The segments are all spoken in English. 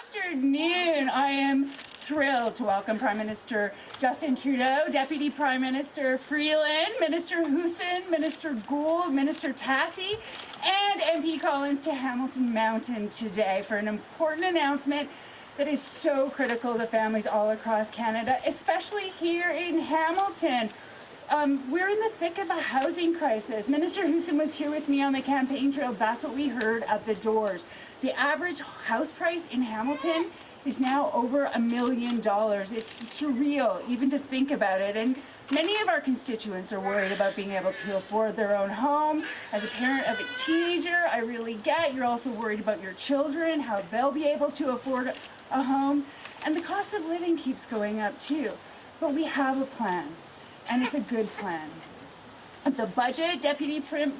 afternoon. I am thrilled to welcome Prime Minister Justin Trudeau, Deputy Prime Minister Freeland, Minister Huson, Minister Gould, Minister Tassi, and MP Collins to Hamilton Mountain today for an important announcement that is so critical to families all across Canada, especially here in Hamilton. We're in the thick of a housing crisis. Minister Huson was here with me on the campaign trail. That's what we heard at the doors. The average house price in Hamilton is now over $1 million. It's surreal even to think about it. And many of our constituents are worried about being able to afford their own home. As a parent of a teenager, I really get you're also worried about your children, how they'll be able to afford a home. And the cost of living keeps going up too. But we have a plan. And it's a good plan. The budget Deputy Prime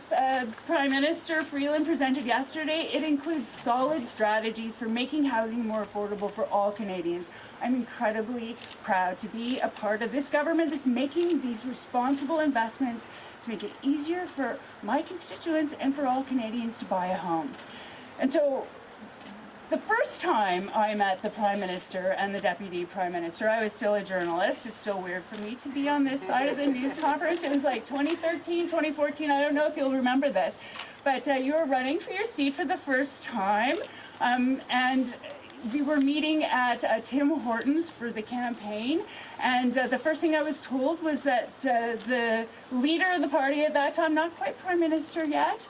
Minister Freeland presented yesterday, it includes solid strategies for making housing more affordable for all Canadians. I'm incredibly proud to be a part of this government that's making these responsible investments to make it easier for my constituents and for all Canadians to buy a home. And so, the first time I met the Prime Minister and the Deputy Prime Minister, I was still a journalist. It's still weird for me to be on this side of the news conference. It was like 2013, 2014. I don't know if you'll remember this, but you were running for your seat for the first time, and we were meeting at Tim Hortons for the campaign, and the first thing I was told was that the leader of the party at that time, not quite Prime Minister yet,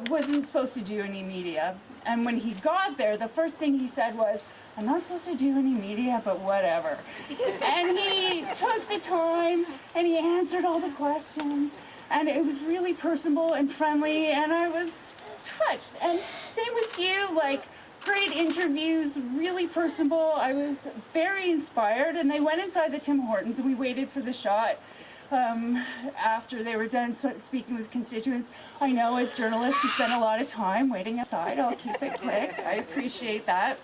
wasn't supposed to do any media. And when he got there, the first thing he said was, "I'm not supposed to do any media, but whatever." And he took the time and he answered all the questions, and it was really personable and friendly, and I was touched. And same with you, like, great interviews, really personable. I was very inspired, and they went inside the Tim Hortons and we waited for the shot after they were done speaking with constituents. I know as journalists you spend a lot of time waiting outside. I'll keep it quick. I appreciate that.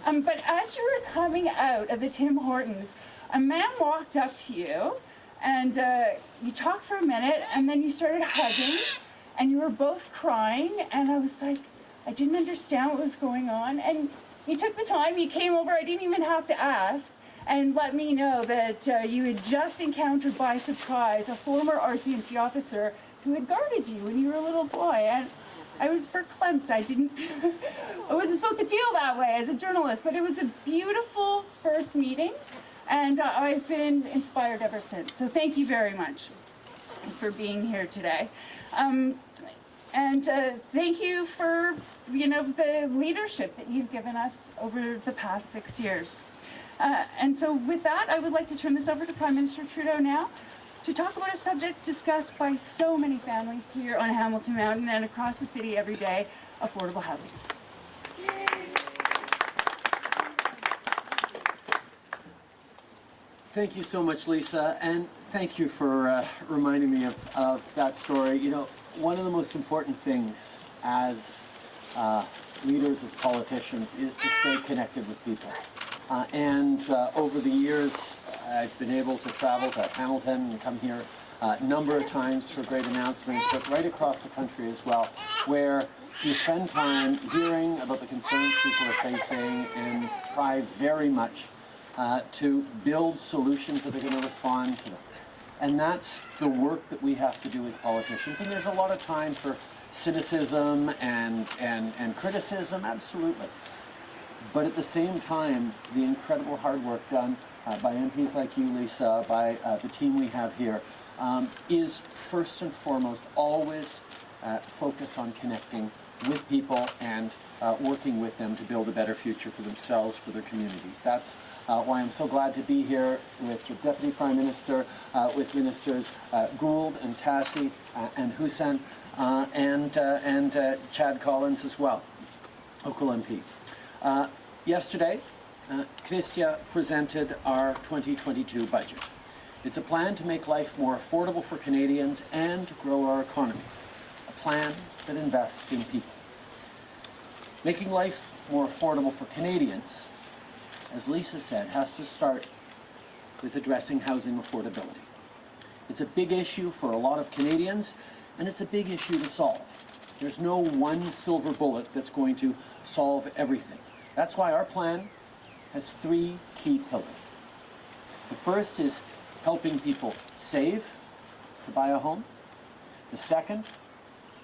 But as you were coming out of the Tim Hortons, a man walked up to you and you talked for a minute and then you started hugging and you were both crying, and I was like, I didn't understand what was going on. And you took the time, you came over, I didn't even have to ask, and let me know that you had just encountered by surprise a former RCMP officer who had guarded you when you were a little boy. And I was verklempt. I wasn't supposed to feel that way as a journalist, but it was a beautiful first meeting, and I've been inspired ever since. So thank you very much for being here today. And thank you for, the leadership that you've given us over the past 6 years. And so with that, I would like to turn this over to Prime Minister Trudeau now to talk about a subject discussed by so many families here on Hamilton Mountain and across the city every day, affordable housing. Thank you so much, Lisa, and thank you for reminding me of that story. One of the most important things as leaders, as politicians, is to stay connected with people. And over the years, I've been able to travel to Hamilton and come here a number of times for great announcements, but right across the country as well, where you spend time hearing about the concerns people are facing and try very much to build solutions that are going to respond to them. And that's the work that we have to do as politicians. And there's a lot of time for cynicism and criticism, absolutely. But at the same time, the incredible hard work done by MPs like you, Lisa, by the team we have here, is first and foremost always focus on connecting with people and working with them to build a better future for themselves, for their communities. That's why I'm so glad to be here with the Deputy Prime Minister, with Ministers Gould and Tassi and Huson, and Chad Collins as well, local MP. Yesterday, Chrystia presented our 2022 budget. It's a plan to make life more affordable for Canadians and to grow our economy. A plan that invests in people. Making life more affordable for Canadians, as Lisa said, has to start with addressing housing affordability. It's a big issue for a lot of Canadians, and it's a big issue to solve. There's no one silver bullet that's going to solve everything. That's why our plan has three key pillars. The first is helping people save to buy a home. The second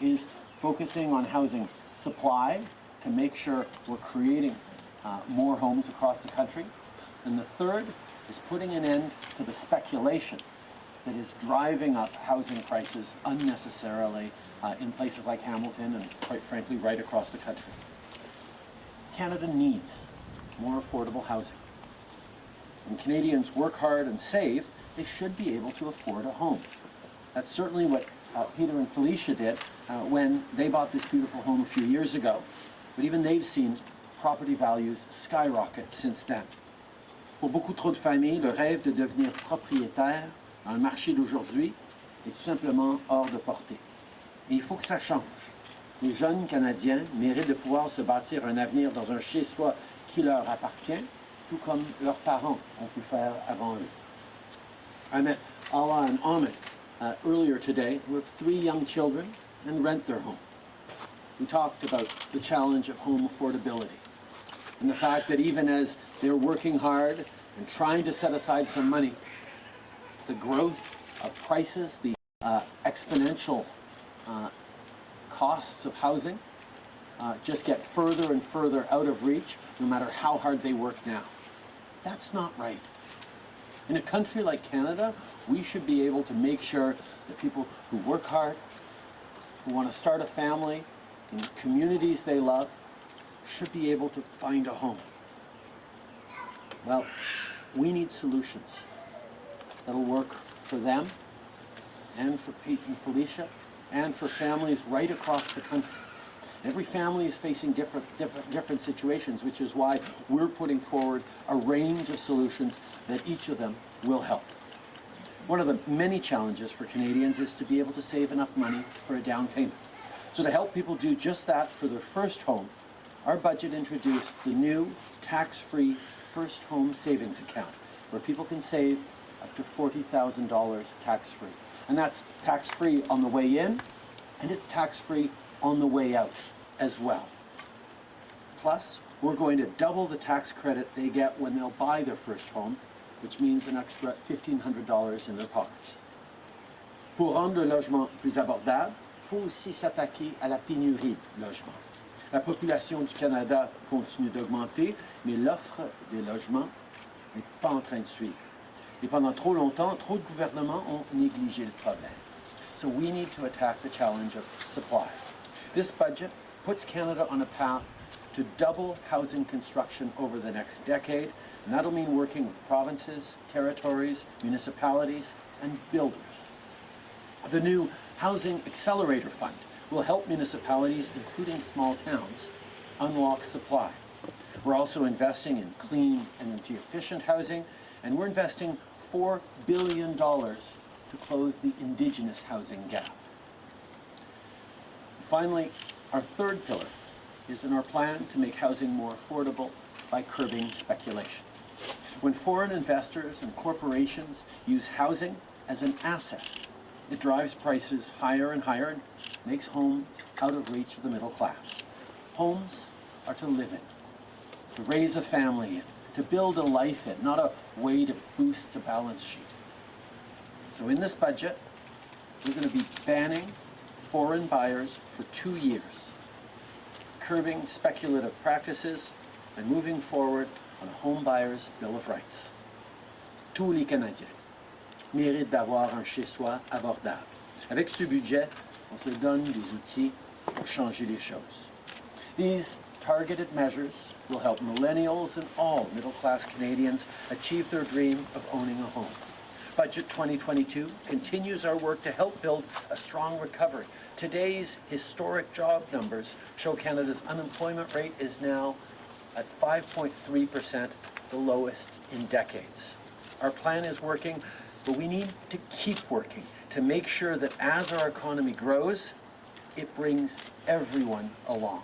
is focusing on housing supply to make sure we're creating more homes across the country. And the third is putting an end to the speculation that is driving up housing prices unnecessarily in places like Hamilton and, quite frankly, right across the country. Canada needs more affordable housing. When Canadians work hard and save, they should be able to afford a home. That's certainly what Peter and Felicia did when they bought this beautiful home a few years ago. But even they've seen property values skyrocket since then. Pour beaucoup trop de familles, le rêve de devenir propriétaire dans le marché d'aujourd'hui est tout simplement hors de portée. Et il faut que ça change. Les jeunes Canadiens méritent de pouvoir se bâtir un avenir dans un chez-soi qui leur appartient, tout comme leurs parents ont pu faire avant eux. I met Ala and Ahmed earlier today, who have 3 young children and rent their home. We talked about the challenge of home affordability and the fact that even as they're working hard and trying to set aside some money, the growth of prices, the exponential costs of housing just get further and further out of reach, no matter how hard they work now. That's not right. In a country like Canada, we should be able to make sure that people who work hard, who want to start a family in communities they love, should be able to find a home. Well, we need solutions that'll work for them and for Pete and Felicia and for families right across the country. Every family is facing different situations, which is why we're putting forward a range of solutions that each of them will help. One of the many challenges for Canadians is to be able to save enough money for a down payment. So to help people do just that for their first home, our budget introduced the new tax-free first home savings account, where people can save up to $40,000 tax-free. And that's tax-free on the way in, and it's tax-free on the way out as well. Plus, we're going to double the tax credit they get when they'll buy their first home, which means an extra $1,500 in their pockets. Pour rendre le logement plus abordable, il faut aussi s'attaquer à la pénurie de logements. La population du Canada continue d'augmenter, mais l'offre des logements n'est pas en train de suivre. Et pendant trop longtemps, trop de gouvernements ont négligé le problème. So we need to attack the challenge of supply. This budget puts Canada on a path to double housing construction over the next decade, and that'll mean working with provinces, territories, municipalities, and builders. The new Housing Accelerator Fund will help municipalities, including small towns, unlock supply. We're also investing in clean, energy-efficient housing, and we're investing $4 billion to close the Indigenous housing gap. Finally, our third pillar is in our plan to make housing more affordable by curbing speculation. When foreign investors and corporations use housing as an asset, it drives prices higher and higher and makes homes out of reach of the middle class. Homes are to live in, to raise a family in, to build a life in, not a way to boost a balance sheet. So in this budget, we're going to be banning foreign buyers for 2 years, curbing speculative practices, and moving forward on a home buyer's bill of rights. Tous les Canadiens méritent d'avoir un chez-soi abordable. Avec ce budget, on se donne des outils pour changer les choses. These targeted measures will help millennials and all middle-class Canadians achieve their dream of owning a home. Budget 2022 continues our work to help build a strong recovery. Today's historic job numbers show Canada's unemployment rate is now at 5.3%, the lowest in decades. Our plan is working, but we need to keep working to make sure that as our economy grows, it brings everyone along.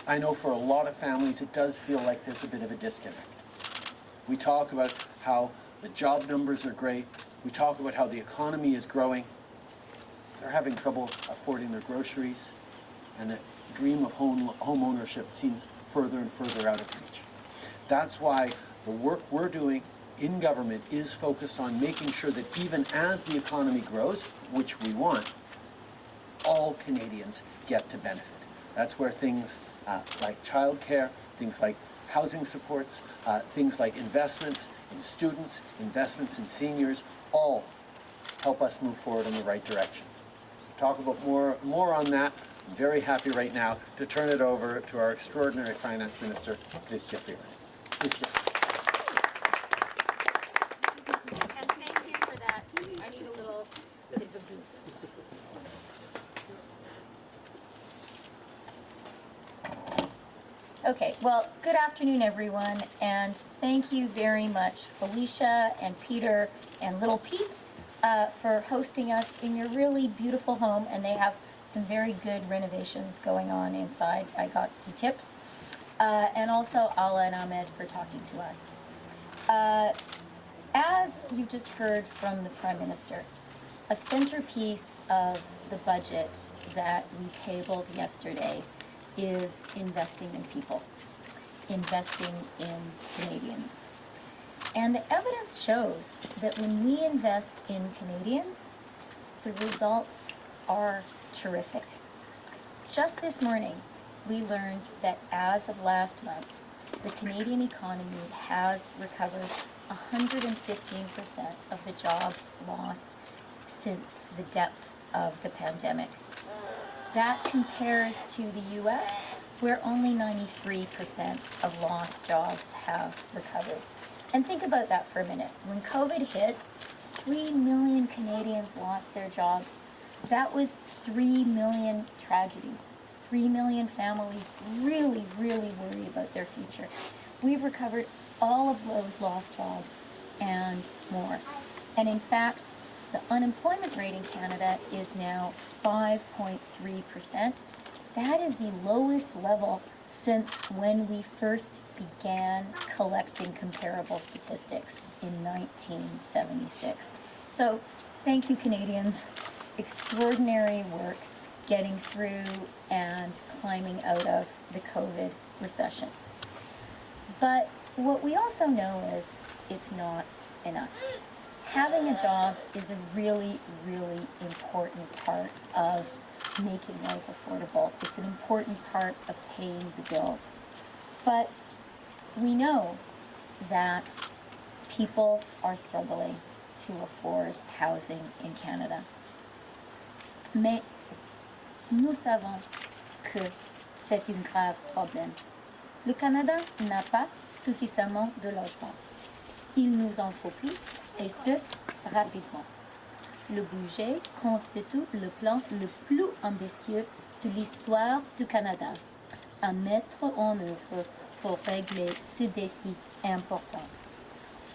I know for a lot of families it does feel like there's a bit of a disconnect. We talk about how the job numbers are great. We talk about how the economy is growing. They're having trouble affording their groceries, and the dream of home ownership seems further and further out of reach. That's why the work we're doing in government is focused on making sure that even as the economy grows, which we want, all Canadians get to benefit. That's where things like childcare, things like housing supports, things like investments in students, investments in seniors, all help us move forward in the right direction. Talk about more on that. I'm very happy right now to turn it over to our extraordinary Finance Minister, Chrystia Freeland. Chrystia. And thank you for that. I need a little bit of a boost. Okay, well, good afternoon, everyone, and thank you very much, Felicia and Peter and Little Pete, for hosting us in your really beautiful home, and they have some very good renovations going on inside. I got some tips, and also Ala and Ahmed for talking to us. As you just heard from the Prime Minister, a centerpiece of the budget that we tabled yesterday is investing in people, investing in Canadians. And the evidence shows that when we invest in Canadians, the results are terrific. Just this morning, we learned that as of last month, the Canadian economy has recovered 115% of the jobs lost since the depths of the pandemic. That compares to the US, where only 93% of lost jobs have recovered. And think about that for a minute. When COVID hit, 3 million Canadians lost their jobs. That was 3 million tragedies. 3 million families really, really worry about their future. We've recovered all of those lost jobs and more. And in fact, the unemployment rate in Canada is now 5.3%. That is the lowest level since when we first began collecting comparable statistics in 1976. So thank you, Canadians. Extraordinary work getting through and climbing out of the COVID recession. But what we also know is it's not enough. Having a job is a really, really important part of making life affordable. It's an important part of paying the bills. But we know that people are struggling to afford housing in Canada. Mais nous savons que c'est un grave problème. Le Canada n'a pas suffisamment de logements. Il nous en faut plus, et ce, rapidement. Le budget constitue le plan le plus ambitieux de l'histoire du Canada à mettre en œuvre pour régler ce défi important.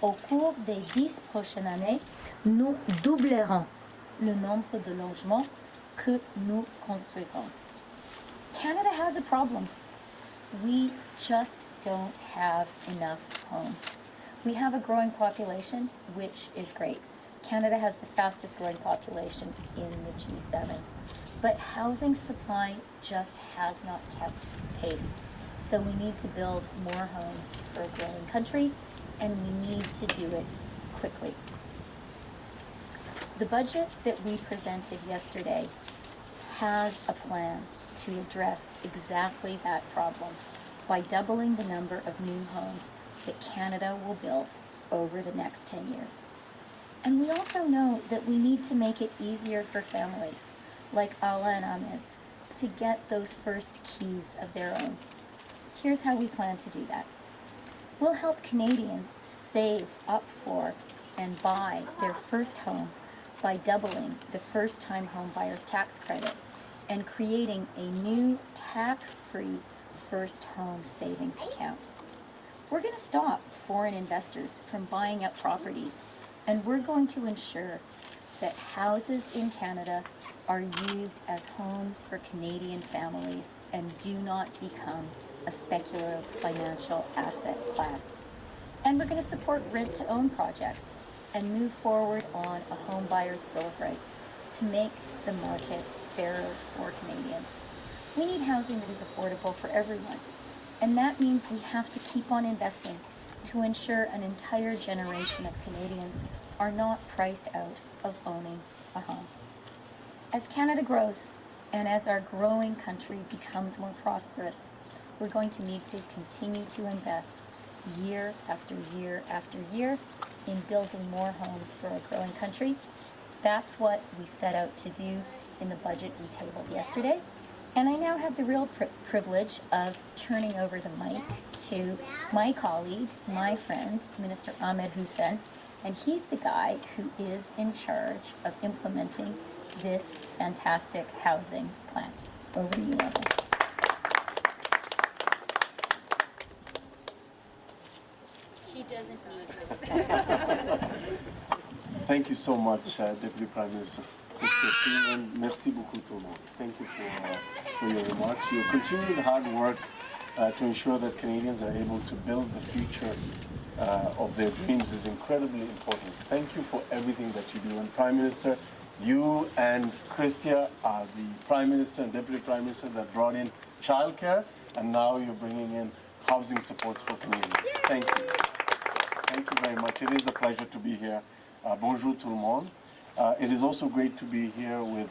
Au cours des 10 prochaines années, nous doublerons le nombre de logements que nous construirons. Canada has a problem. We just don't have enough homes. We have a growing population, which is great. Canada has the fastest growing population in the G7. But housing supply just has not kept pace. So we need to build more homes for a growing country, and we need to do it quickly. The budget that we presented yesterday has a plan to address exactly that problem by doubling the number of new homes that Canada will build over the next 10 years. And we also know that we need to make it easier for families like Ala and Ahmed's to get those first keys of their own. Here's how we plan to do that. We'll help Canadians save up for and buy their first home by doubling the first-time home buyer's tax credit and creating a new tax-free first home savings account. We're going to stop foreign investors from buying up properties, and we're going to ensure that houses in Canada are used as homes for Canadian families and do not become a speculative financial asset class. And we're going to support rent-to-own projects and move forward on a home buyer's bill of rights to make the market fairer for Canadians. We need housing that is affordable for everyone, And that means we have to keep on investing to ensure an entire generation of Canadians are not priced out of owning a home. As Canada grows and as our growing country becomes more prosperous, we're going to need to continue to invest year after year after year in building more homes for our growing country. That's what we set out to do in the budget we tabled yesterday. And I now have the real privilege of turning over the mic to my colleague, my friend, Minister Ahmed Hussein, and he's the guy who is in charge of implementing this fantastic housing plan. Over to you, Ahmed. He doesn't need this. Thank you so much, Deputy Prime Minister Chrystia Freeland. Merci beaucoup tout le monde. Thank you for your remarks. Your continued hard work to ensure that Canadians are able to build the future of their dreams is incredibly important. Thank you for everything that you do. And Prime Minister, you and Chrystia are the Prime Minister and Deputy Prime Minister that brought in childcare, and now you're bringing in housing supports for Canadians. Thank you. Thank you very much. It is a pleasure to be here. Bonjour tout le monde. It is also great to be here with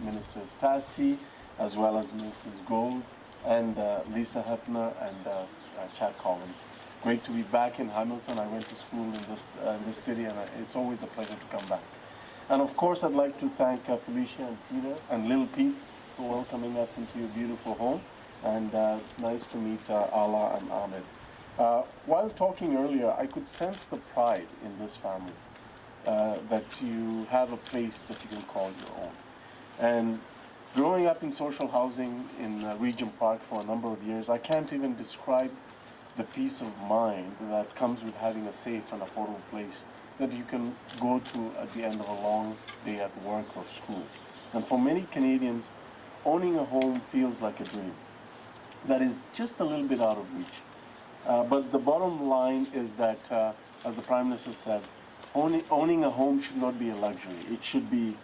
Ministers Tassi, as well as Mrs. Gold, and Lisa Hepner, and Chad Collins. Great to be back in Hamilton. I went to school in this city, and it's always a pleasure to come back. And of course, I'd like to thank Felicia and Peter and Little Pete for welcoming us into your beautiful home. And nice to meet Ala and Ahmed. While talking earlier, I could sense the pride in this family, that you have a place that you can call your own. And growing up in social housing in Regent Park for a number of years, I can't even describe the peace of mind that comes with having a safe and affordable place that you can go to at the end of a long day at work or school. And for many Canadians, owning a home feels like a dream that is just a little bit out of reach. But the bottom line is that, as the Prime Minister said, owning a home should not be a luxury. It should be,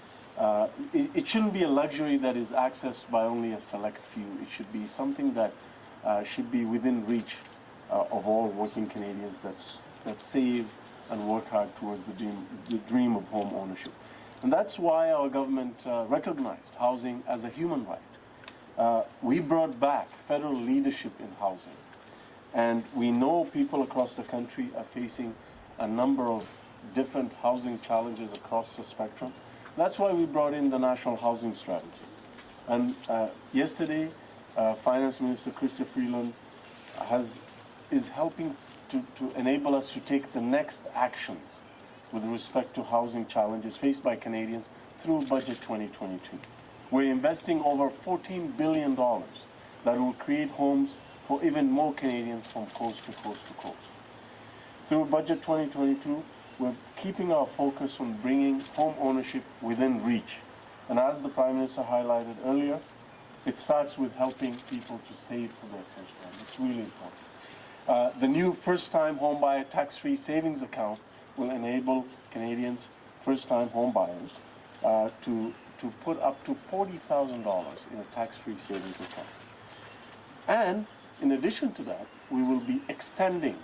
it shouldn't be a luxury that is accessed by only a select few. It should be something that should be within reach of all working Canadians that save and work hard towards the dream of home ownership. And that's why our government recognized housing as a human right. We brought back federal leadership in housing. And we know people across the country are facing a number of different housing challenges across the spectrum. That's why we brought in the National Housing Strategy. And yesterday, Finance Minister Chrystia Freeland is helping to enable us to take the next actions with respect to housing challenges faced by Canadians through Budget 2022. We're investing over $14 billion that will create homes for even more Canadians from coast to coast to coast. Through Budget 2022, we're keeping our focus on bringing home ownership within reach. And as the Prime Minister highlighted earlier, it starts with helping people to save for their first home. It's really important. The new first-time homebuyer tax-free savings account will enable Canadians, first-time homebuyers, to put up to $40,000 in a tax-free savings account. And in addition to that, we will be extending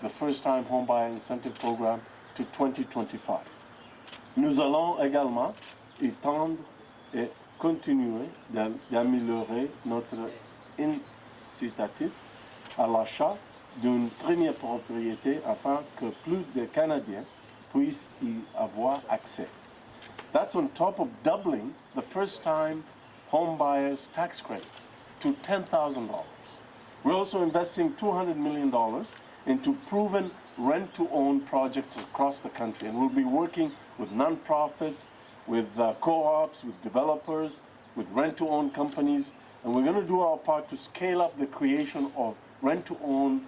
the first-time homebuyer incentive program to 2025. Nous allons également étendre et continuer d'améliorer notre incitatif à l'achat d'une première propriété afin que plus de Canadiens puissent y avoir accès. That's on top of doubling the first-time homebuyers tax credit to $10,000. We're also investing $200 million into proven rent-to-own projects across the country, and we'll be working with nonprofits, with co-ops, with developers, with rent-to-own companies, and we're going to do our part to scale up the creation of rent-to-own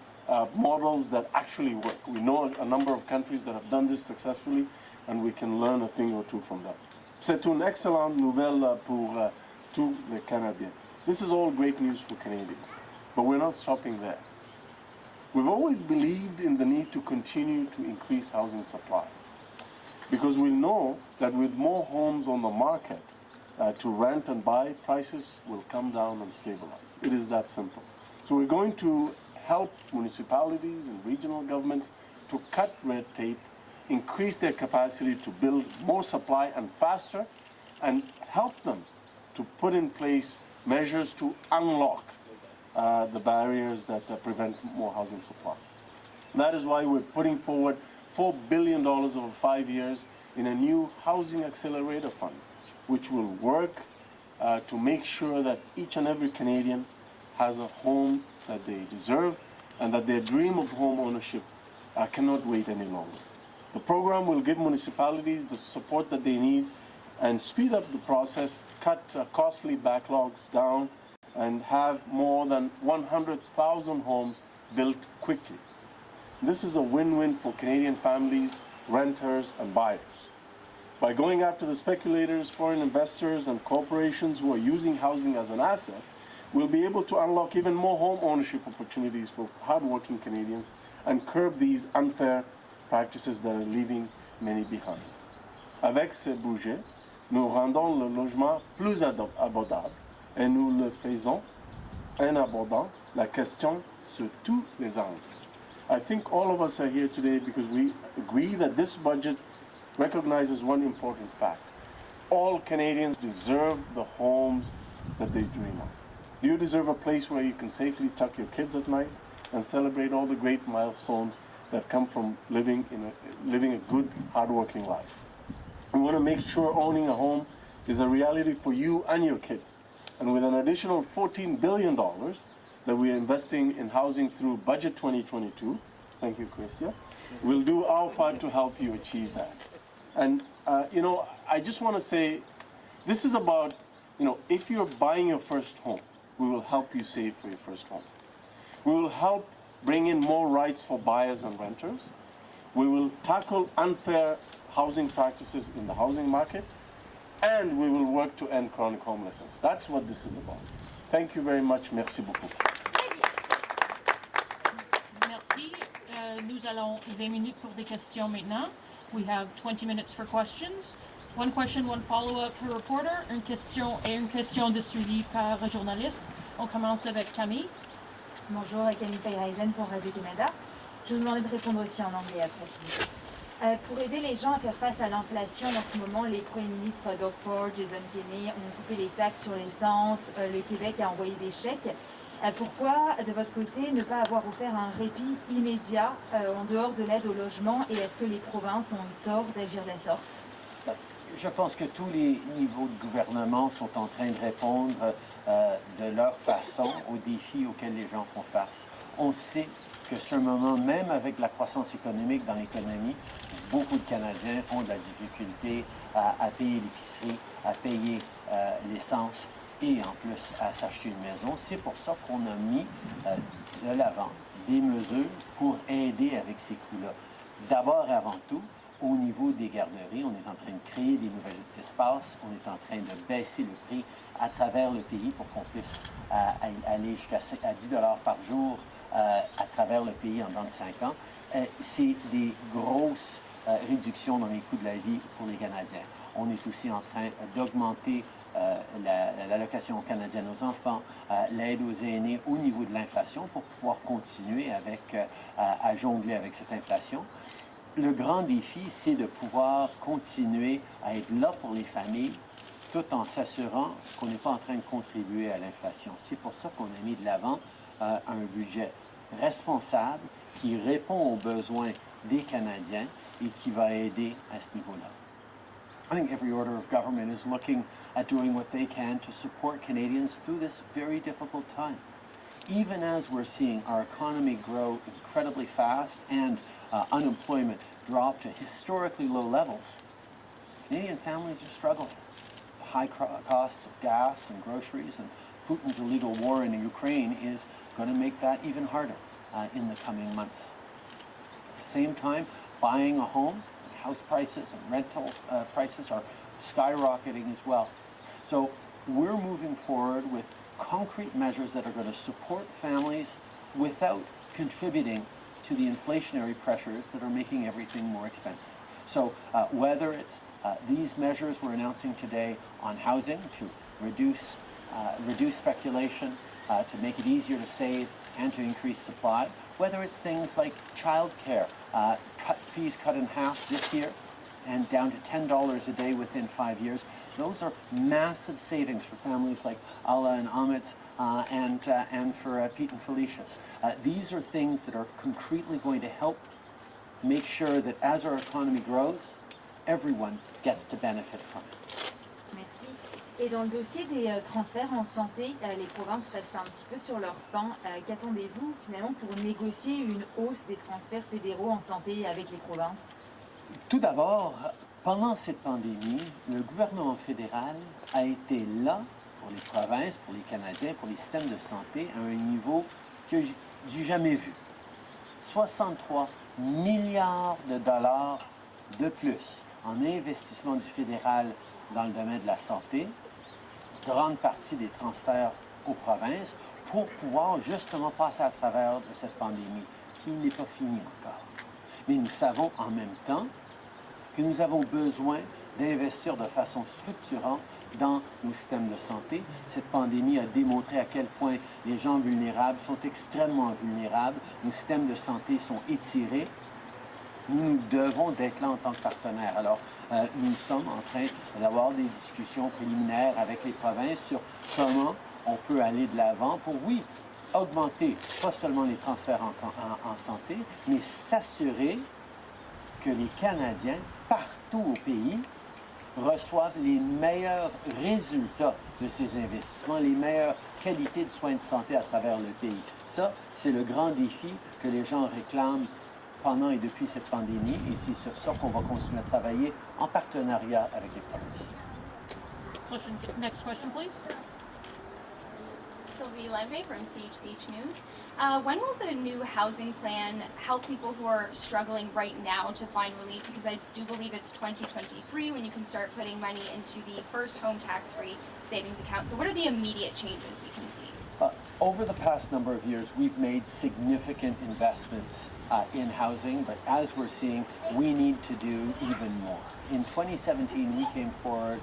models that actually work. We know a number of countries that have done this successfully, and we can learn a thing or two from them. C'est une excellente nouvelle pour tous les Canadiens. This is all great news for Canadians, but we're not stopping there. We've always believed in the need to continue to increase housing supply, because we know that with more homes on the market to rent and buy, prices will come down and stabilize. It is that simple. So we're going to help municipalities and regional governments to cut red tape, increase their capacity to build more supply and faster, and help them to put in place measures to unlock the barriers that prevent more housing supply. That is why we're putting forward $4 billion over 5 years in a new housing accelerator fund, which will work to make sure that each and every Canadian has a home that they deserve and that their dream of home ownership cannot wait any longer. The program will give municipalities the support that they need and speed up the process, cut costly backlogs down, and have more than 100,000 homes built quickly. This is a win-win for Canadian families, renters, and buyers. By going after the speculators, foreign investors, and corporations who are using housing as an asset, we'll be able to unlock even more home ownership opportunities for hardworking Canadians and curb these unfair practices that are leaving many behind. Avec ces budgets, nous rendons le logement plus abordable et nous le faisons en abordant la question sur tous les angles. I think all of us are here today because we agree that this budget recognizes one important fact. All Canadians deserve the homes that they dream of. You deserve a place where you can safely tuck your kids at night and celebrate all the great milestones that come from living a good, hardworking life. We want to make sure owning a home is a reality for you and your kids. And with an additional $14 billion that we are investing in housing through Budget 2022, thank you, Chrystia, we'll do our part to help you achieve that. And, I just want to say, this is about, if you're buying your first home, we will help you save for your first home. We will help bring in more rights for buyers and renters. We will tackle unfair housing practices in the housing market, and we will work to end chronic homelessness. That's what this is about. Thank you very much. Merci beaucoup. Merci. Nous allons 20 minutes pour des questions maintenant. We have 20 minutes for questions. One question, one follow-up per reporter. Une question et une question de suivi par journaliste. On commence avec Camille. Bonjour, Camille Peyraisen pour Radio-Canada. Je vous demandais de répondre aussi en anglais après, s'il vous plaît. Pour aider les gens à faire face à l'inflation, en ce moment, les premiers ministres Doug Ford, Jason Kenney ont coupé les taxes sur l'essence, le Québec a envoyé des chèques. Pourquoi, de votre côté, ne pas avoir offert un répit immédiat en dehors de l'aide au logement, et est-ce que les provinces ont eu tort d'agir de la sorte? Je pense que tous les niveaux de gouvernement sont en train de répondre de leur façon aux défis auxquels les gens font face. On sait que c'est un moment, même avec la croissance économique dans l'économie, beaucoup de Canadiens ont de la difficulté à payer l'épicerie, à payer l'essence et en plus à s'acheter une maison. C'est pour ça qu'on a mis de l'avant des mesures pour aider avec ces coûts-là. D'abord et avant tout, au niveau des garderies, on est en train de créer des nouveaux espaces, on est en train de baisser le prix à travers le pays pour qu'on puisse aller jusqu'à 10 $ par jour à travers le pays en dans de 5 ans. C'est des grosses réductions dans les coûts de la vie pour les Canadiens. On est aussi en train d'augmenter l'allocation canadienne aux enfants, l'aide aux aînés au niveau de l'inflation pour pouvoir continuer à jongler avec cette inflation. Le grand défi, c'est de pouvoir continuer à être là pour les familles tout en s'assurant qu'on n'est pas en train de contribuer à l'inflation. C'est pour ça qu'on a mis de l'avant un budget responsable qui répond aux besoins des Canadiens et qui va aider à ce niveau-là. I think every order of government is looking at doing what they can to support Canadians through this very difficult time. Even as we're seeing our economy grow incredibly fast and unemployment drop to historically low levels, Canadian families are struggling. The high cost of gas and groceries and Putin's illegal war in Ukraine is going to make that even harder in the coming months. At the same time, buying a home, house prices and rental prices are skyrocketing as well. So we're moving forward with concrete measures that are going to support families without contributing to the inflationary pressures that are making everything more expensive. So whether it's these measures we're announcing today on housing to reduce speculation, to make it easier to save and to increase supply, whether it's things like childcare, fees cut in half this year and down to $10 a day within 5 years. Those are massive savings for families like Alla and Amit and for Pete and Felicia's. These are things that are concretely going to help make sure that as our economy grows, everyone gets to benefit from it. Merci. Et dans le dossier des transferts en santé, les provinces restent un petit peu sur leur faim. Qu'attendez-vous finalement pour négocier une hausse des transferts fédéraux en santé avec les provinces? Tout d'abord, pendant cette pandémie, le gouvernement fédéral a été là pour les provinces, pour les Canadiens, pour les systèmes de santé à un niveau que j'ai jamais vu. 63 milliards de dollars de plus en investissement du fédéral dans le domaine de la santé, grande partie des transferts aux provinces, pour pouvoir justement passer à travers de cette pandémie qui n'est pas finie encore. Mais nous savons en même temps que nous avons besoin d'investir de façon structurante dans nos systèmes de santé. Cette pandémie a démontré à quel point les gens vulnérables sont extrêmement vulnérables. Nos systèmes de santé sont étirés. Nous devons d'être là en tant que partenaires. Alors, nous sommes en train d'avoir des discussions préliminaires avec les provinces sur comment on peut aller de l'avant pour, oui, augmenter pas seulement les transferts en santé, mais s'assurer que les Canadiens, partout au pays, reçoivent les meilleurs résultats de ces investissements, les meilleures qualités de soins de santé à travers le pays. Ça, c'est le grand défi que les gens réclament pendant et depuis cette pandémie, et c'est sur ça qu'on va continuer à travailler en partenariat avec les provinces. Next question, please. Sylvie Levy from CHCH News. When will the new housing plan help people who are struggling right now to find relief? Because I do believe it's 2023 when you can start putting money into the first home tax-free savings account. So what are the immediate changes we can see? Over the past number of years, we've made significant investments in housing, but as we're seeing, we need to do even more. In 2017, we came forward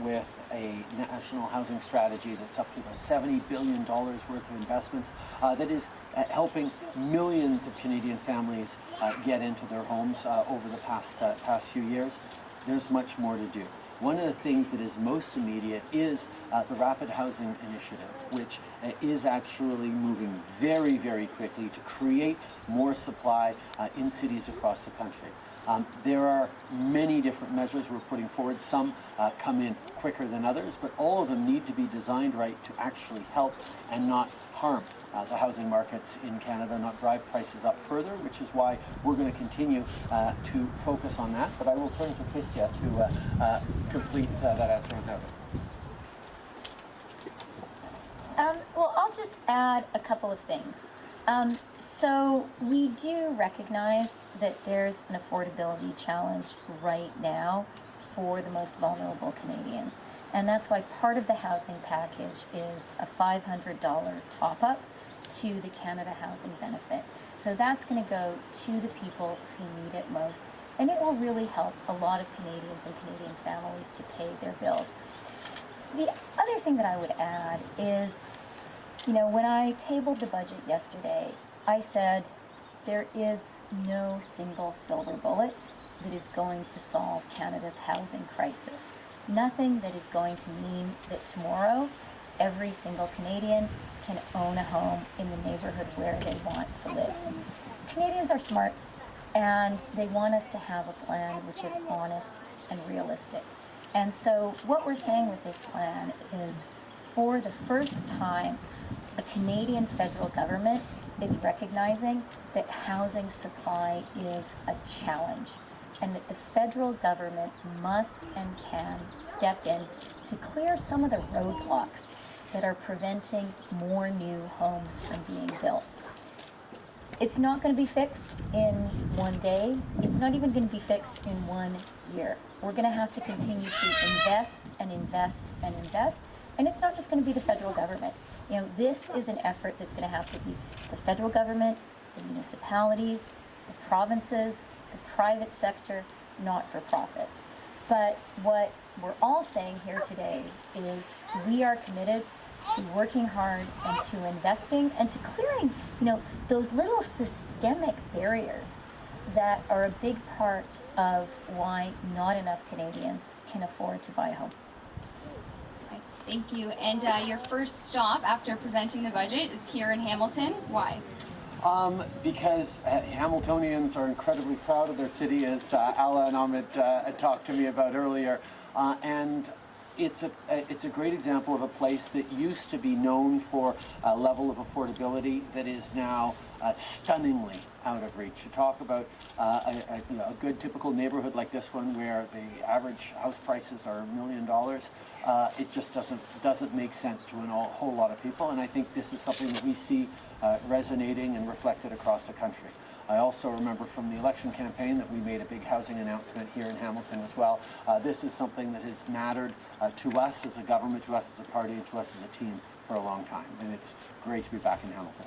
with a national housing strategy that's up to about $70 billion worth of investments that is helping millions of Canadian families get into their homes over the past few years. There's much more to do. One of the things that is most immediate is the Rapid Housing Initiative, which is actually moving very, very quickly to create more supply in cities across the country. There are many different measures we're putting forward. Some come in quicker than others, but all of them need to be designed right to actually help and not harm the housing markets in Canada, not drive prices up further, which is why we're going to continue to focus on that. But I will turn to Chrystia to complete that answer on housing. Well, I'll just add a couple of things. So we do recognize that there's an affordability challenge right now for the most vulnerable Canadians. And that's why part of the housing package is a $500 top-up to the Canada Housing Benefit. So that's going to go to the people who need it most. And it will really help a lot of Canadians and Canadian families to pay their bills. The other thing that I would add is, you know, when I tabled the budget yesterday, I said there is no single silver bullet that is going to solve Canada's housing crisis. Nothing that is going to mean that tomorrow every single Canadian can own a home in the neighborhood where they want to live. Canadians are smart, and they want us to have a plan which is honest and realistic. And so what we're saying with this plan is, for the first time, the Canadian federal government is recognizing that housing supply is a challenge, and that the federal government must and can step in to clear some of the roadblocks that are preventing more new homes from being built. It's not going to be fixed in one day. It's not even going to be fixed in 1 year. We're going to have to continue to invest and invest and invest. And it's not just going to be the federal government. You know, this is an effort that's going to have to be the federal government, the municipalities, the provinces, the private sector, not-for-profits. But what we're all saying here today is we are committed to working hard and to investing and to clearing, those little systemic barriers that are a big part of why not enough Canadians can afford to buy a home. Okay, thank you. And your first stop after presenting the budget is here in Hamilton. Why? Because Hamiltonians are incredibly proud of their city, as Ala and Ahmed talked to me about earlier, and it's a great example of a place that used to be known for a level of affordability that is now stunningly out of reach. You talk about a good typical neighborhood like this one, where the average house prices are $1 million. It just doesn't make sense to a whole lot of people, and I think this is something that we see resonating and reflected across the country. I also remember from the election campaign that we made a big housing announcement here in Hamilton as well. This is something that has mattered to us as a government, to us as a party, and to us as a team for a long time, and it's great to be back in Hamilton.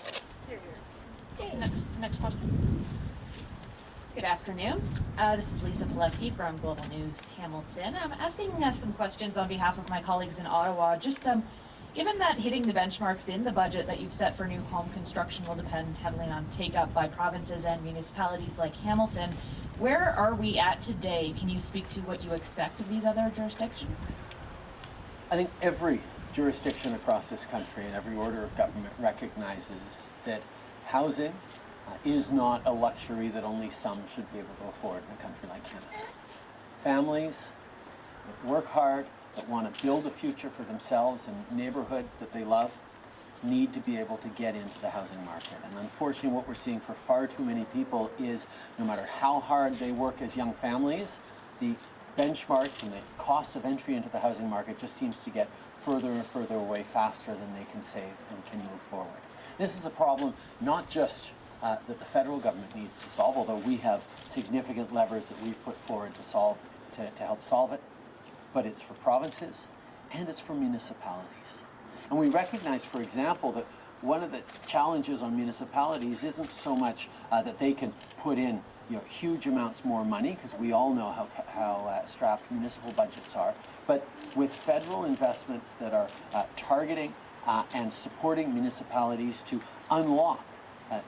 Next question. Good afternoon. This is Lisa Pileski from Global News Hamilton. I'm asking some questions on behalf of my colleagues in Ottawa. Just given that hitting the benchmarks in the budget that you've set for new home construction will depend heavily on take-up by provinces and municipalities like Hamilton, where are we at today? Can you speak to what you expect of these other jurisdictions? I think every jurisdiction across this country and every order of government recognizes that housing is not a luxury that only some should be able to afford in a country like Canada. Families that work hard, that want to build a future for themselves in neighborhoods that they love, need to be able to get into the housing market. And unfortunately, what we're seeing for far too many people is no matter how hard they work as young families, the benchmarks and the cost of entry into the housing market just seems to get further and further away faster than they can save and can move forward. This is a problem not just that the federal government needs to solve, although we have significant levers that we've put forward to help solve it, but it's for provinces and it's for municipalities. And we recognize, for example, that one of the challenges on municipalities isn't so much that they can put in huge amounts more money, because we all know how strapped municipal budgets are, but with federal investments that are targeting and supporting municipalities to unlock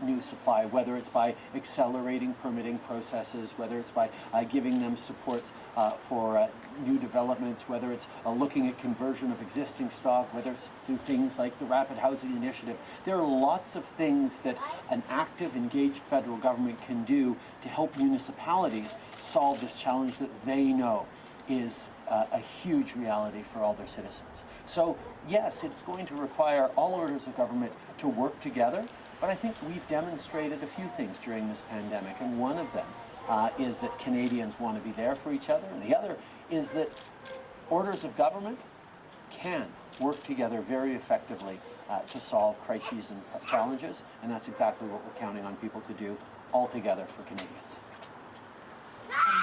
new supply, whether it's by accelerating permitting processes, whether it's by giving them supports for new developments, whether it's looking at conversion of existing stock, whether it's through things like the Rapid Housing Initiative. There are lots of things that an active, engaged federal government can do to help municipalities solve this challenge that they know is a huge reality for all their citizens. So yes, it's going to require all orders of government to work together, but I think we've demonstrated a few things during this pandemic, and one of them is that Canadians want to be there for each other, and the other is that orders of government can work together very effectively to solve crises and challenges, and that's exactly what we're counting on people to do all together for Canadians.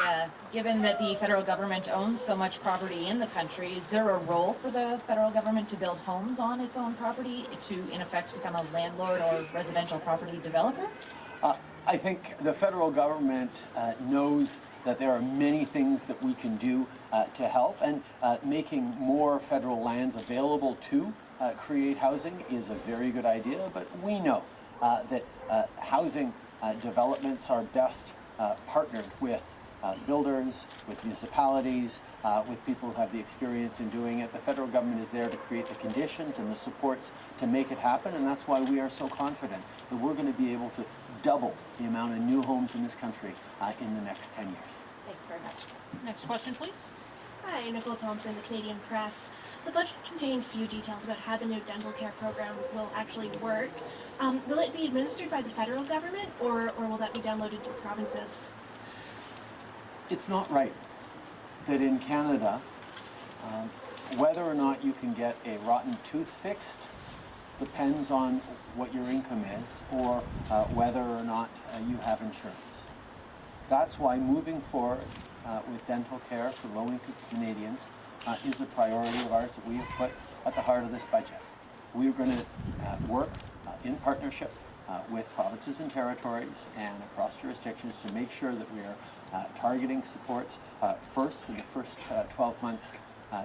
And given that the federal government owns so much property in the country, is there a role for the federal government to build homes on its own property to, in effect, become a landlord or residential property developer? I think the federal government knows that there are many things that we can do to help, and making more federal lands available to create housing is a very good idea, but we know that housing developments are best partnered with builders, with municipalities, with people who have the experience in doing it. The federal government is there to create the conditions and the supports to make it happen, and that's why we are so confident that we're going to be able to double the amount of new homes in this country in the next 10 years. Thanks very much. Next question, please. Hi, Nicole Thompson, the Canadian Press. The budget contained few details about how the new dental care program will actually work. Will it be administered by the federal government, or will that be downloaded to the provinces? It's not right that in Canada, whether or not you can get a rotten tooth fixed depends on what your income is, or whether or not you have insurance. That's why moving forward with dental care for low-income Canadians is a priority of ours that we have put at the heart of this budget. We are going to work in partnership with provinces and territories and across jurisdictions to make sure that we are targeting supports first in the first 12 months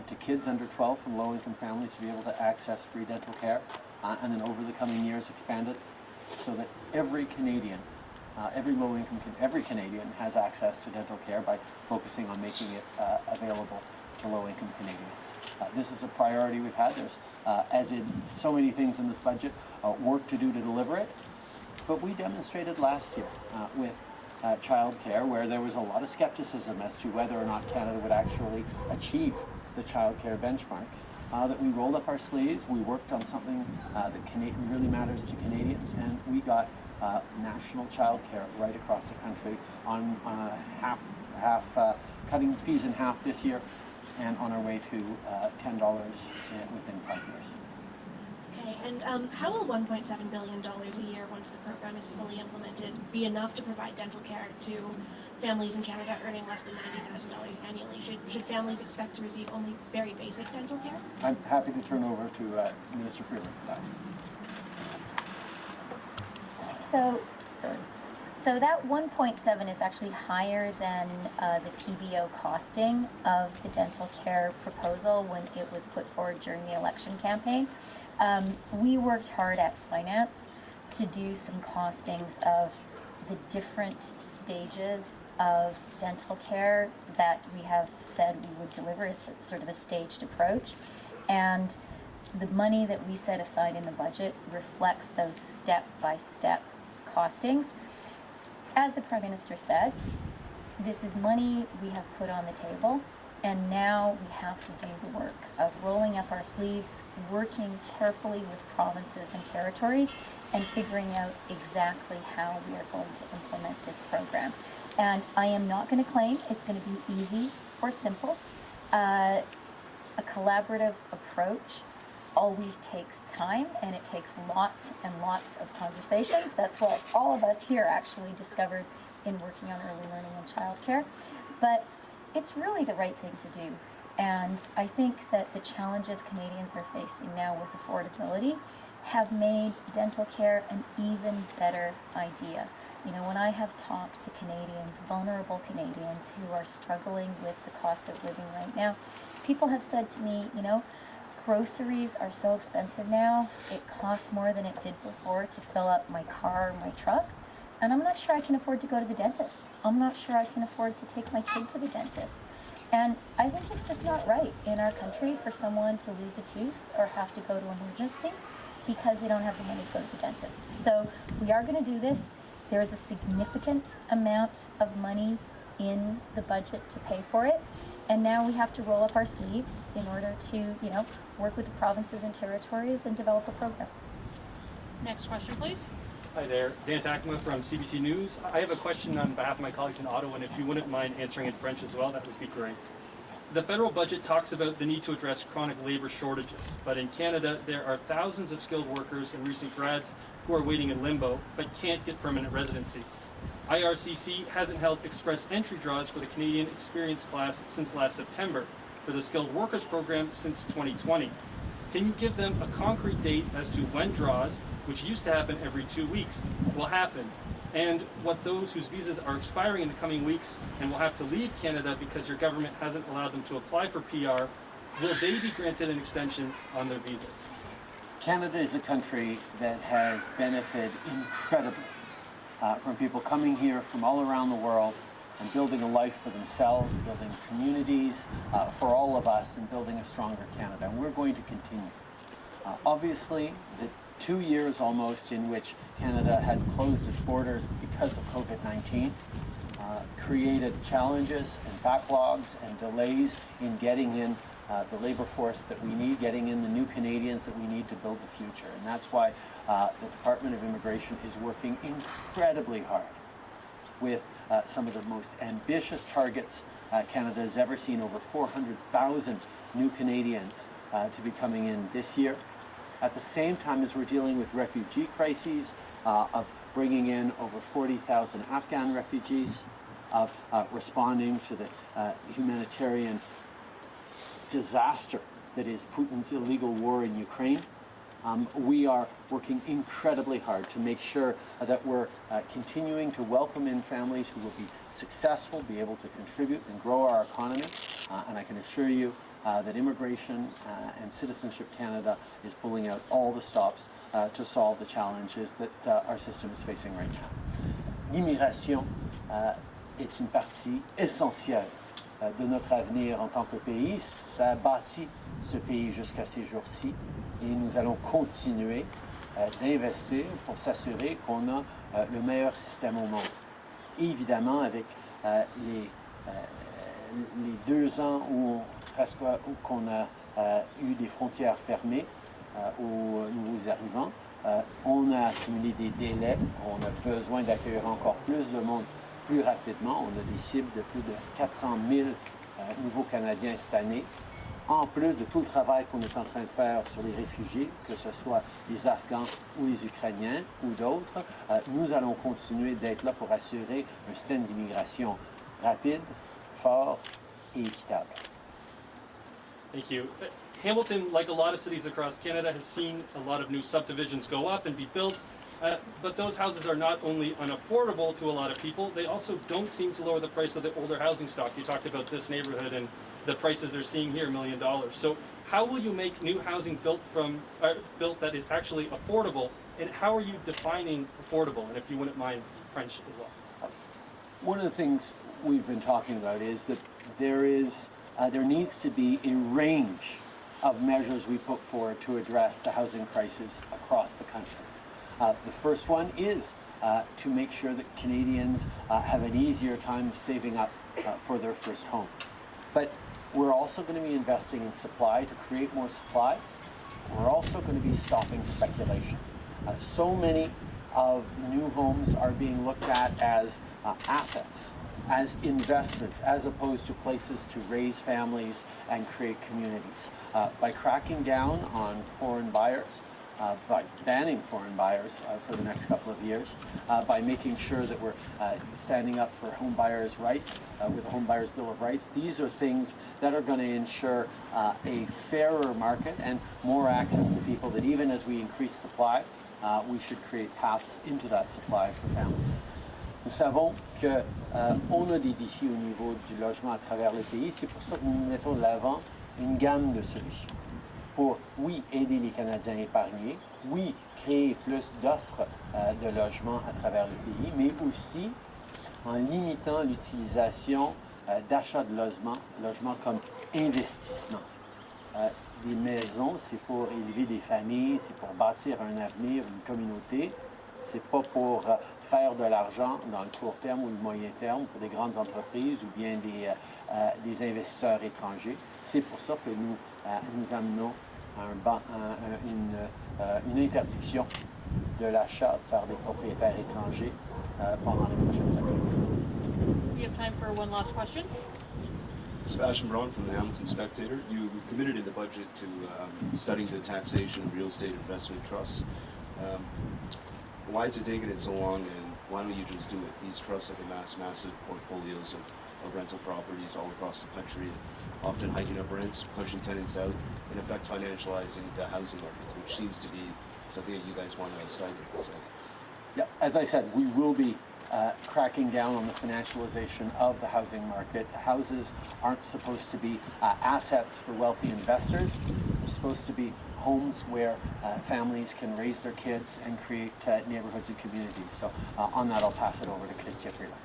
to kids under 12 from low-income families to be able to access free dental care, and then over the coming years expand it so that every Canadian, every Canadian has access to dental care by focusing on making it available to low-income Canadians. This is a priority we've had. There's, as in so many things in this budget, work to do to deliver it. But we demonstrated last year with childcare, where there was a lot of skepticism as to whether or not Canada would actually achieve the childcare benchmarks, that we rolled up our sleeves, we worked on something that really matters to Canadians, and we got national childcare right across the country on cutting fees in half this year, and on our way to $10 within 5 years. Okay, and how will $1.7 billion a year, once the program is fully implemented, be enough to provide dental care to families in Canada earning less than $90,000 annually? Should families expect to receive only very basic dental care? I'm happy to turn over to Minister Freeland for that. So that 1.7 is actually higher than the PBO costing of the dental care proposal when it was put forward during the election campaign. We worked hard at finance to do some costings of the different stages of dental care that we have said we would deliver. It's sort of a staged approach. And the money that we set aside in the budget reflects those step-by-step costings. As the Prime Minister said, this is money we have put on the table, and now we have to do the work of rolling up our sleeves, working carefully with provinces and territories, and figuring out exactly how we are going to implement this program. And I am not going to claim it's going to be easy or simple. A collaborative approach always takes time, and it takes lots and lots of conversations. That's what all of us here actually discovered in working on early learning and childcare. But it's really the right thing to do. And I think that the challenges Canadians are facing now with affordability have made dental care an even better idea. You know, when I have talked to Canadians, vulnerable Canadians who are struggling with the cost of living right now, people have said to me, you know, groceries are so expensive now, it costs more than it did before to fill up my car or my truck, and I'm not sure I can afford to go to the dentist. I'm not sure I can afford to take my kid to the dentist. And I think it's just not right in our country for someone to lose a tooth or have to go to emergency because they don't have the money to go to the dentist. So we are going to do this. There is a significant amount of money in the budget to pay for it. And now we have to roll up our sleeves in order to, you know, work with the provinces and territories and develop a program. Next question, please. Hi there, Dan Takma from CBC News. I have a question on behalf of my colleagues in Ottawa, and if you wouldn't mind answering in French as well, that would be great. The federal budget talks about the need to address chronic labor shortages, but in Canada, there are thousands of skilled workers and recent grads who are waiting in limbo, but can't get permanent residency. IRCC hasn't held express entry draws for the Canadian Experience class since last September, for the Skilled Workers Program since 2020. Can you give them a concrete date as to when draws, which used to happen every 2 weeks, will happen, and what those whose visas are expiring in the coming weeks and will have to leave Canada because your government hasn't allowed them to apply for PR, will they be granted an extension on their visas? Canada is a country that has benefited incredibly from people coming here from all around the world and building a life for themselves, building communities for all of us, and building a stronger Canada. And we're going to continue. Obviously, the 2 years almost in which Canada had closed its borders because of COVID-19 created challenges and backlogs and delays in getting in the labor force that we need, getting in the new Canadians that we need to build the future. And that's why the Department of Immigration is working incredibly hard with some of the most ambitious targets Canada has ever seen, over 400,000 new Canadians to be coming in this year. At the same time as we're dealing with refugee crises, of bringing in over 40,000 Afghan refugees, of responding to the humanitarian disaster that is Putin's illegal war in Ukraine. We are working incredibly hard to make sure that we're continuing to welcome in families who will be successful, be able to contribute and grow our economy. And I can assure you that Immigration and Citizenship Canada is pulling out all the stops to solve the challenges that our system is facing right now. L'immigration est une partie essentielle de notre avenir en tant que pays. Ça bâtit ce pays jusqu'à ces jours-ci et nous allons continuer d'investir pour s'assurer qu'on a le meilleur système au monde. Et évidemment, avec les 2 ans où qu'on a eu des frontières fermées aux nouveaux arrivants, on a accumulé des délais, on a besoin d'accueillir encore plus de monde plus rapidement. On a des cibles de plus de 400 000 nouveaux Canadiens cette année. En plus de tout le travail qu'on est en train de faire sur les réfugiés, que ce soit les Afghans ou les Ukrainiens ou d'autres, nous allons continuer d'être là pour assurer un système d'immigration rapide, fort et équitable. Thank you. Hamilton, like a lot of cities across Canada, has seen a lot of new subdivisions go up and be built, but those houses are not only unaffordable to a lot of people, they also don't seem to lower the price of the older housing stock. You talked about this neighborhood and the prices they're seeing here, $1 million. So how will you make new housing built that is actually affordable, and how are you defining affordable? And if you wouldn't mind French as well. One of the things we've been talking about is that there needs to be a range of measures we put forward to address the housing crisis across the country. The first one is to make sure that Canadians have an easier time saving up for their first home. But we're also going to be investing in supply to create more supply. We're also going to be stopping speculation. So many of new homes are being looked at as assets, as investments, as opposed to places to raise families and create communities. By cracking down on foreign buyers, by banning foreign buyers for the next couple of years, by making sure that we're standing up for home buyers' rights with the Home Buyers Bill of Rights. These are things that are going to ensure a fairer market and more access to people, that even as we increase supply, we should create paths into that supply for families. Nous savons qu'on a des défis au niveau du logement à travers le pays. C'est pour ça que nous mettons de l'avant une gamme de solutions pour, oui, aider les Canadiens à épargner, oui, créer plus d'offres de logements à travers le pays, mais aussi en limitant l'utilisation d'achats de logements comme investissement. Des maisons, c'est pour élever des familles, c'est pour bâtir un avenir, une communauté. C'est pas pour faire de l'argent dans le court terme ou le moyen terme pour des grandes entreprises ou bien des investisseurs étrangers. C'est pour ça que nous amenons une interdiction de l'achat par des propriétaires étrangers pendant les prochaines années. We have time for one last question. Sebastian Braun from the Hamilton Spectator. You committed in the budget to studying the taxation of real estate investment trusts. Why is it taking it so long, and why don't you just do it? These trusts have amassed massive portfolios of rental properties all across the country, often hiking up rents, pushing tenants out, in effect financializing the housing market, which seems to be something that you guys want to stifle. So. Yeah, as I said, we will be cracking down on the financialization of the housing market. Houses aren't supposed to be assets for wealthy investors. They're supposed to be homes where families can raise their kids and create neighborhoods and communities. So on that, I'll pass it over to Chrystia Freeland.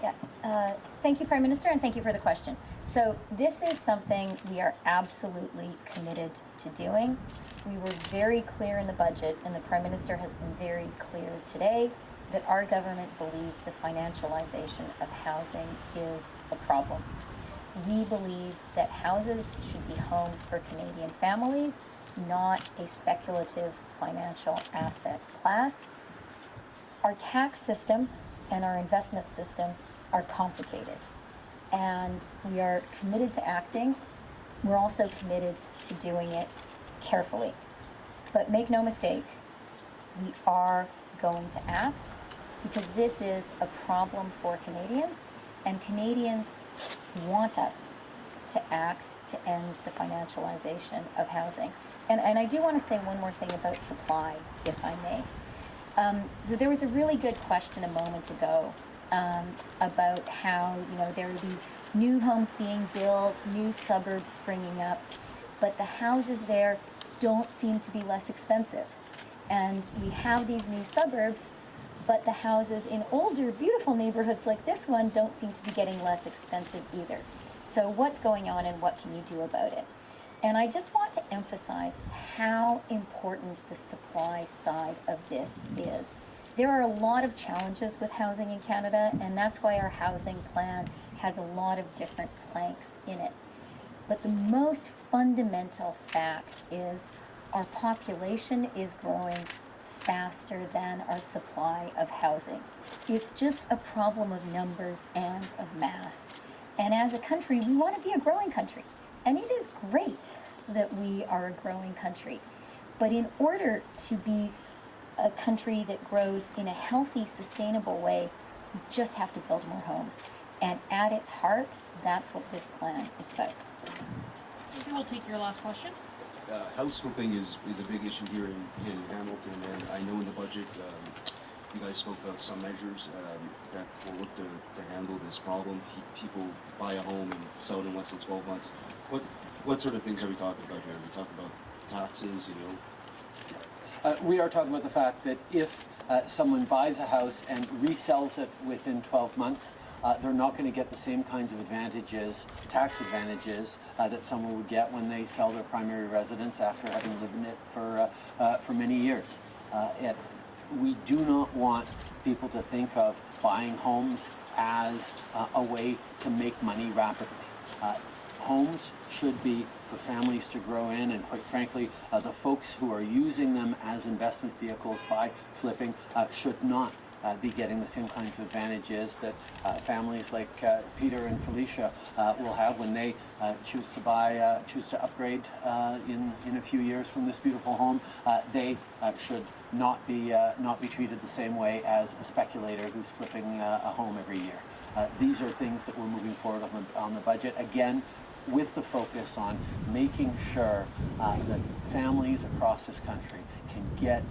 Yeah, thank you, Prime Minister, and thank you for the question. So this is something we are absolutely committed to doing. We were very clear in the budget, and the Prime Minister has been very clear today, that our government believes the financialization of housing is a problem. We believe that houses should be homes for Canadian families, not a speculative financial asset class. Our tax system and our investment system are complicated, and we are committed to acting. We're also committed to doing it carefully. But make no mistake, we are going to act, because this is a problem for Canadians, and Canadians want us to act to end the financialization of housing. And I do want to say one more thing about supply, if I may. So there was a really good question a moment ago about how, there are these new homes being built, new suburbs springing up, but the houses there don't seem to be less expensive. And we have these new suburbs, but the houses in older, beautiful neighborhoods like this one don't seem to be getting less expensive either. So what's going on and what can you do about it? And I just want to emphasize how important the supply side of this is. There are a lot of challenges with housing in Canada, and that's why our housing plan has a lot of different planks in it. But the most fundamental fact is our population is growing faster than our supply of housing. It's just a problem of numbers and of math. And as a country, we want to be a growing country. And it is great that we are a growing country. But in order to be a country that grows in a healthy, sustainable way, we just have to build more homes. And at its heart, that's what this plan is about. Okay, we'll take your last question. House flipping is a big issue here in Hamilton, and I know in the budget you guys spoke about some measures that will look to handle this problem. People buy a home and sell it in less than 12 months. What sort of things are we talking about here? Are we talking about taxes, We are talking about the fact that if someone buys a house and resells it within 12 months, they're not going to get the same kinds of advantages, tax advantages, that someone would get when they sell their primary residence after having lived in it for many years. We do not want people to think of buying homes as a way to make money rapidly. Homes should be for families to grow in, and quite frankly, the folks who are using them as investment vehicles by flipping should not be getting the same kinds of advantages that families like Peter and Felicia will have when they choose to upgrade in a few years from this beautiful home. They should not be treated the same way as a speculator who's flipping a home every year. These are things that we're moving forward on the budget. Again, with the focus on making sure that families across this country can get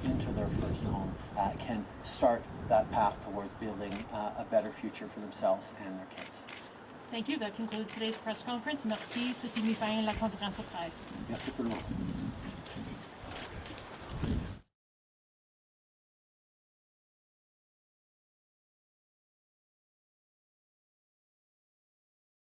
into their first home, can start that path towards building a better future for themselves and their kids. Thank you. That concludes today's press conference. Merci. Ceci met fin à la conférence de presse. Merci tout le monde.